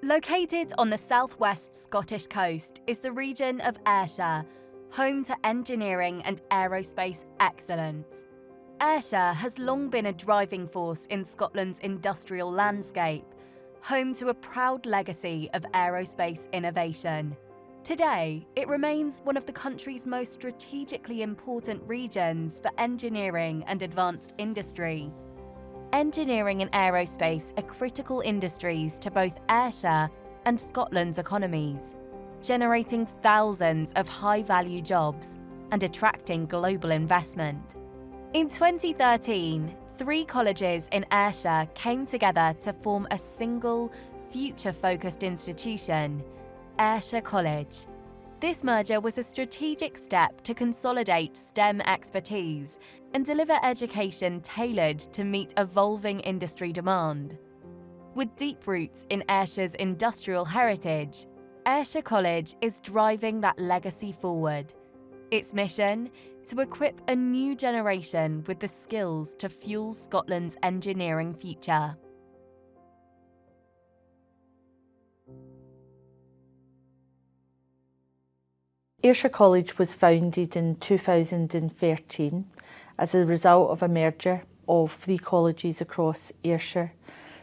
Located on the southwest Scottish coast is the region of Ayrshire, home to engineering and aerospace excellence. Ayrshire has long been a driving force in Scotland's industrial landscape, home to a proud legacy of aerospace innovation. Today, it remains one of the country's most strategically important regions for engineering and advanced industry. Engineering and aerospace are critical industries to both Ayrshire and Scotland's economies, generating thousands of high-value jobs and attracting global investment. In 2013, 3 colleges in Ayrshire came together to form a single, future-focused institution, Ayrshire College. This merger was a strategic step to consolidate STEM expertise and deliver education tailored to meet evolving industry demand. With deep roots in Ayrshire's industrial heritage, Ayrshire College is driving that legacy forward. Its mission? To equip a new generation with the skills to fuel Scotland's engineering future. Ayrshire College was founded in 2013 as a result of a merger of 3 colleges across Ayrshire.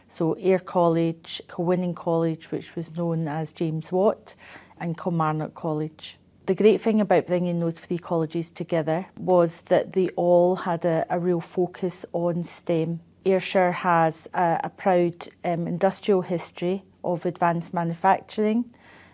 So Ayr College, Kilwinning College, which was known as James Watt, and Kilmarnock College. The great thing about bringing those 3 colleges together was that they all had a real focus on STEM. Ayrshire has a proud industrial history of advanced manufacturing,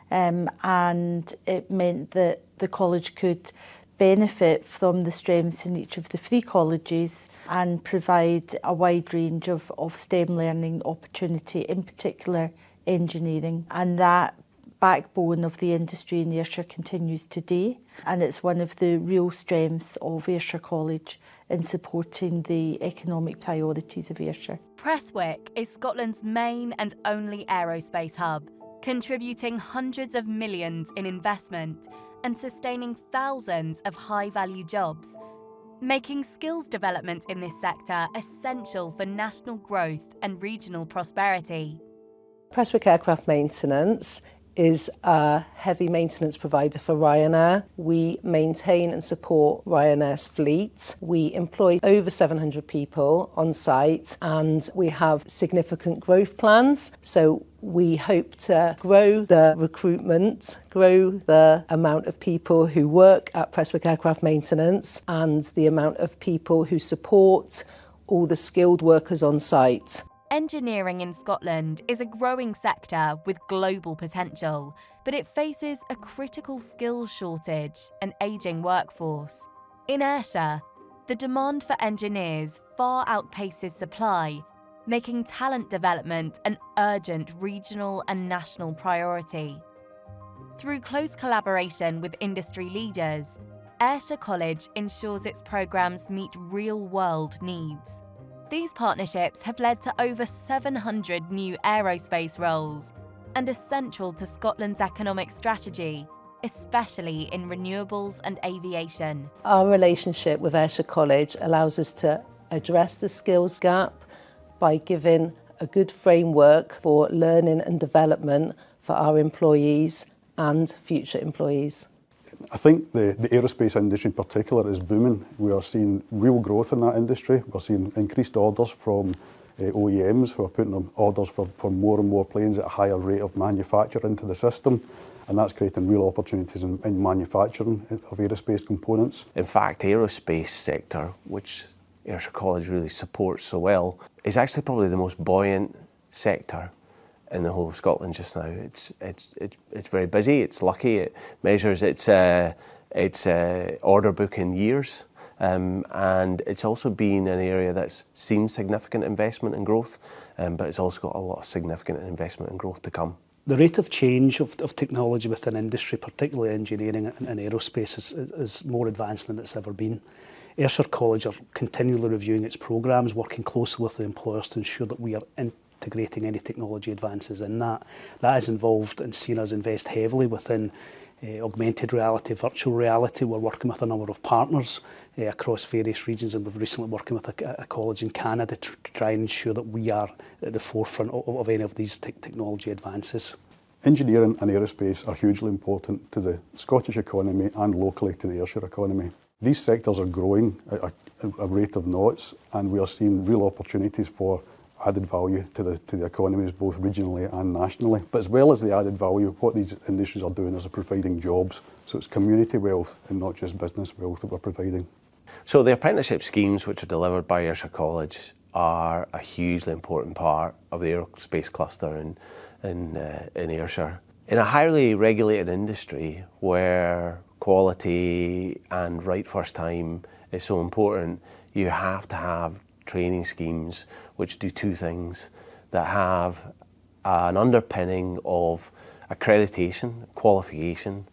and it meant that the college could benefit from the strengths in each of the 3 colleges and provide a wide range of STEM learning opportunity, in particular engineering. And that backbone of the industry in Ayrshire continues today, and it's one of the real strengths of Ayrshire College in supporting the economic priorities of Ayrshire. Prestwick is Scotland's main and only aerospace hub, contributing hundreds of millions in investment and sustaining thousands of high-value jobs, making skills development in this sector essential for national growth and regional prosperity. Prestwick Aircraft Maintenance is a heavy maintenance provider for Ryanair. We maintain and support Ryanair's fleet. We employ over 700 people on site, and we have significant growth plans. So we hope to grow the recruitment, grow the amount of people who work at Prestwick Aircraft Maintenance and the amount of people who support all the skilled workers on site. Engineering in Scotland is a growing sector with global potential, but it faces a critical skills shortage and ageing workforce. In Ayrshire, the demand for engineers far outpaces supply, making talent development an urgent regional and national priority. Through close collaboration with industry leaders, Ayrshire College ensures its programmes meet real-world needs. These partnerships have led to over 700 new aerospace roles and are central to Scotland's economic strategy, especially in renewables and aviation. Our relationship with Ayrshire College allows us to address the skills gap by giving a good framework for learning and development for our employees and future employees. I think the aerospace industry in particular is booming. We are seeing real growth in that industry. We're seeing increased orders from OEMs who are putting on orders for more and more planes at a higher rate of manufacture into the system, and that's creating real opportunities in manufacturing of aerospace components. In fact, the aerospace sector, which Ayrshire College really supports so well, is actually probably the most buoyant sector in the whole of Scotland just now. It's very busy. It's lucky. It measures its order book in years, and it's also been an area that's seen significant investment and growth, but it's also got a lot of significant investment and growth to come. The rate of change of technology within industry, particularly engineering and aerospace, is more advanced than it's ever been. Ayrshire College are continually reviewing its programmes, working closely with the employers to ensure that we are integrating any technology advances in that. That has involved and seen us invest heavily within augmented reality, virtual reality. We're working with a number of partners across various regions, and we've recently working with a college in Canada to try and ensure that we are at the forefront of any of these technology advances. Engineering and aerospace are hugely important to the Scottish economy and locally to the Ayrshire economy. These sectors are growing at a rate of knots, and we are seeing real opportunities for added value to the economies both regionally and nationally. But as well as the added value, what these industries are doing is providing jobs. So it's community wealth and not just business wealth that we're providing. So the apprenticeship schemes which are delivered by Ayrshire College are a hugely important part of the aerospace cluster in Ayrshire. In a highly regulated industry where quality and right first time is so important, you have to have training schemes which do two things, that have an underpinning of accreditation, qualification,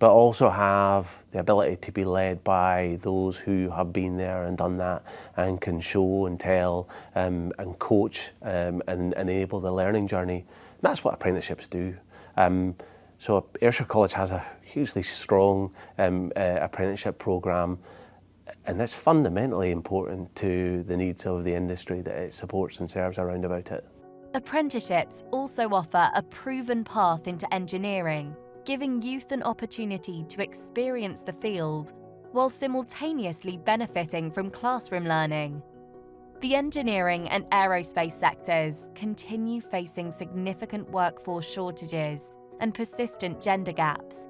but also have the ability to be led by those who have been there and done that and can show and tell and coach and enable the learning journey. That's what apprenticeships do. So Ayrshire College has a hugely strong apprenticeship programme, and that's fundamentally important to the needs of the industry that it supports and serves around about it. Apprenticeships also offer a proven path into engineering, giving youth an opportunity to experience the field while simultaneously benefiting from classroom learning. The engineering and aerospace sectors continue facing significant workforce shortages and persistent gender gaps.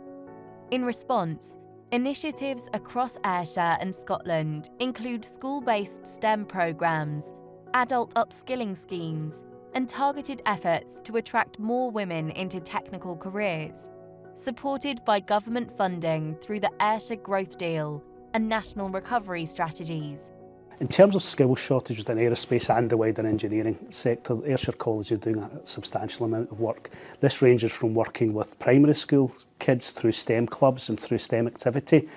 In response, initiatives across Ayrshire and Scotland include school-based STEM programmes, adult upskilling schemes, and targeted efforts to attract more women into technical careers, supported by government funding through the Ayrshire Growth Deal and national recovery strategies. In terms of skill shortage within aerospace and the wider engineering sector, Ayrshire College is doing a substantial amount of work. This ranges from working with primary school kids through STEM clubs and through STEM activity,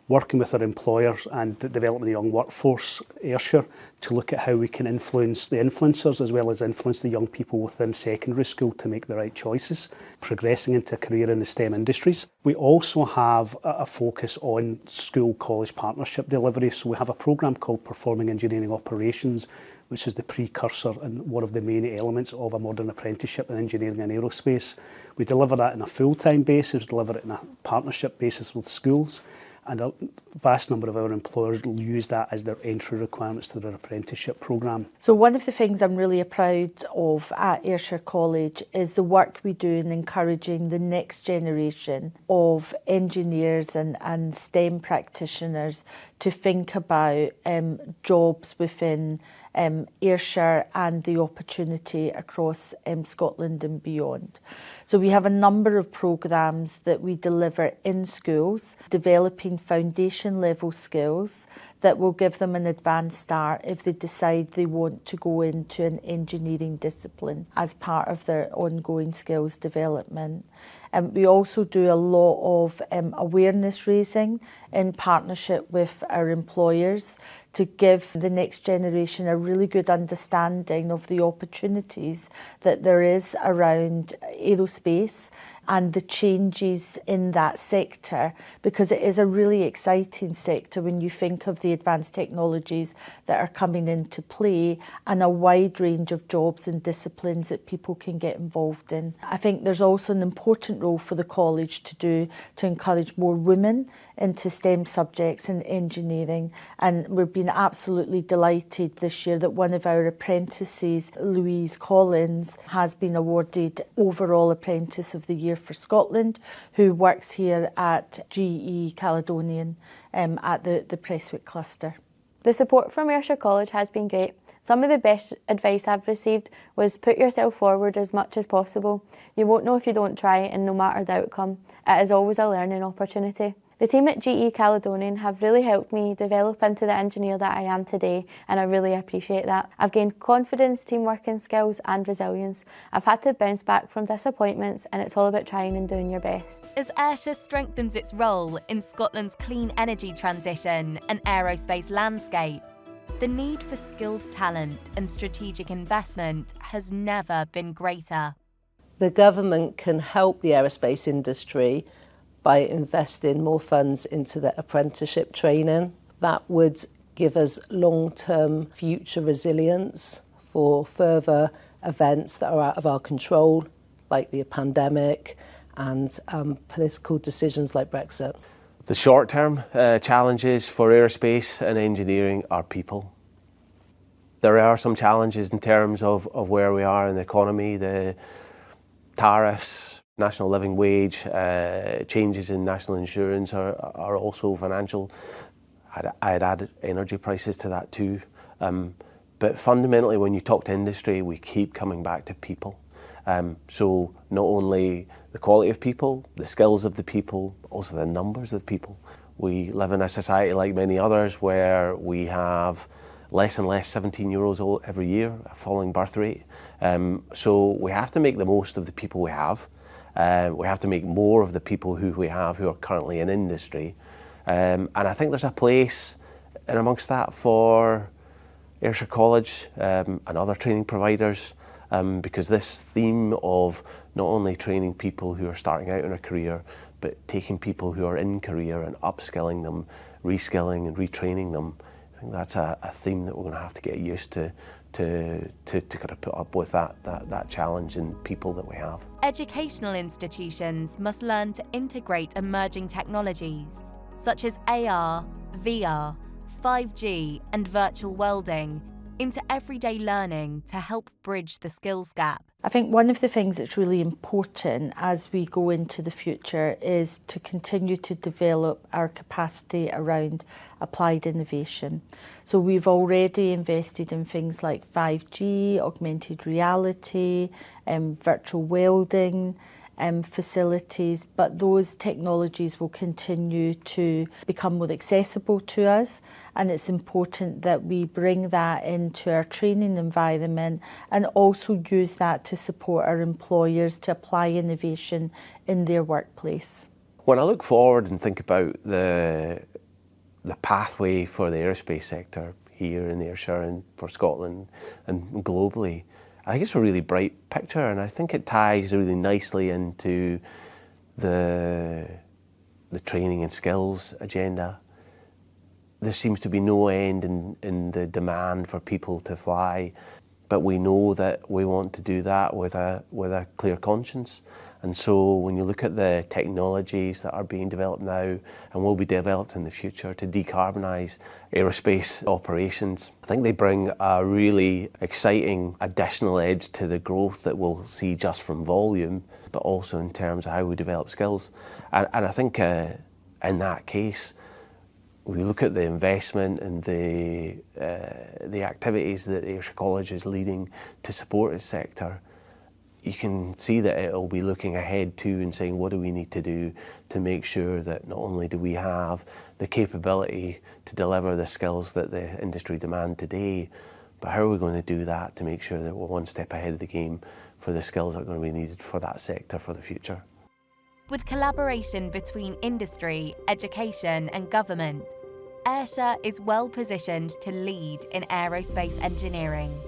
working with our employers and developing a young workforce, Ayrshire, to look at how we can influence the influencers as well as influence the young people within secondary school to make the right choices, progressing into a career in the STEM industries. We also have a focus on school-college partnership delivery. So we have a programme called Performing Engineering Operations, which is the precursor and one of the main elements of a modern apprenticeship in engineering and aerospace. We deliver that on a full-time basis, deliver it on a partnership basis with schools, and a vast number of our employers will use that as their entry requirements to their apprenticeship programme. So one of the things I'm really proud of at Ayrshire College is the work we do in encouraging the next generation of engineers and STEM practitioners to think about jobs within Ayrshire and the opportunity across Scotland and beyond. So we have a number of programmes that we deliver in schools, developing foundation level skills that will give them an advanced start if they decide they want to go into an engineering discipline as part of their ongoing skills development. We also do a lot of awareness raising in partnership with our employers to give the next generation a really good understanding of the opportunities that there is around aerospace and the changes in that sector, because it is a really exciting sector when you think of the advanced technologies that are coming into play and a wide range of jobs and disciplines that people can get involved in. I think there's also an important role for the college to do to encourage more women into STEM subjects in engineering, and we've been absolutely delighted this year that one of our apprentices, Louise Collins, has been awarded Overall Apprentice of the Year for Scotland, who works here at GE Caledonian at the Prestwick cluster. The support from Ayrshire College has been great. Some of the best advice I've received was put yourself forward as much as possible. You won't know if you don't try, and no matter the outcome, it is always a learning opportunity. The team at GE Caledonian have really helped me develop into the engineer that I am today, and I really appreciate that. I've gained confidence, teamwork and skills and resilience. I've had to bounce back from disappointments, and it's all about trying and doing your best. As Ayrshire strengthens its role in Scotland's clean energy transition and aerospace landscape, the need for skilled talent and strategic investment has never been greater. The government can help the aerospace industry by investing more funds into the apprenticeship training. That would give us long-term future resilience for further events that are out of our control, like the pandemic and political decisions like Brexit. The short-term challenges for aerospace and engineering are people. There are some challenges in terms of where we are in the economy, the tariffs, national living wage, changes in national insurance are also financial. I'd add energy prices to that too. But fundamentally, when you talk to industry, we keep coming back to people. So not only the quality of people, the skills of the people, also the numbers of the people. We live in a society like many others where we have less and less 17-year-olds every year, a falling birth rate. So we have to make the most of the people we have. We have to make more of the people who we have who are currently in industry. And I think there's a place in amongst that for Ayrshire College and other training providers, because this theme of not only training people who are starting out in a career, but taking people who are in career and upskilling them, reskilling and retraining them, I think that's a theme that we're going to have to get used to kind of put up with that challenge in people that we have. Educational institutions must learn to integrate emerging technologies such as AR, VR, 5G and virtual welding into everyday learning to help bridge the skills gap. I think one of the things that's really important as we go into the future is to continue to develop our capacity around applied innovation. So we've already invested in things like 5G, augmented reality, virtual welding, facilities, but those technologies will continue to become more accessible to us, and it's important that we bring that into our training environment and also use that to support our employers to apply innovation in their workplace. When I look forward and think about the pathway for the aerospace sector here in Ayrshire and for Scotland and globally, I think it's a really bright picture, and I think it ties really nicely into the training and skills agenda. There seems to be no end in the demand for people to fly, but we know that we want to do that with a clear conscience. And so when you look at the technologies that are being developed now and will be developed in the future to decarbonise aerospace operations, I think they bring a really exciting additional edge to the growth that we'll see just from volume, but also in terms of how we develop skills. And I think in that case, we look at the investment and the activities that Ayrshire College is leading to support its sector. You can see that it'll be looking ahead too and saying, what do we need to do to make sure that not only do we have the capability to deliver the skills that the industry demand today, but how are we going to do that to make sure that we're one step ahead of the game for the skills that are going to be needed for that sector for the future. With collaboration between industry, education and government, Ayrshire is well positioned to lead in aerospace engineering.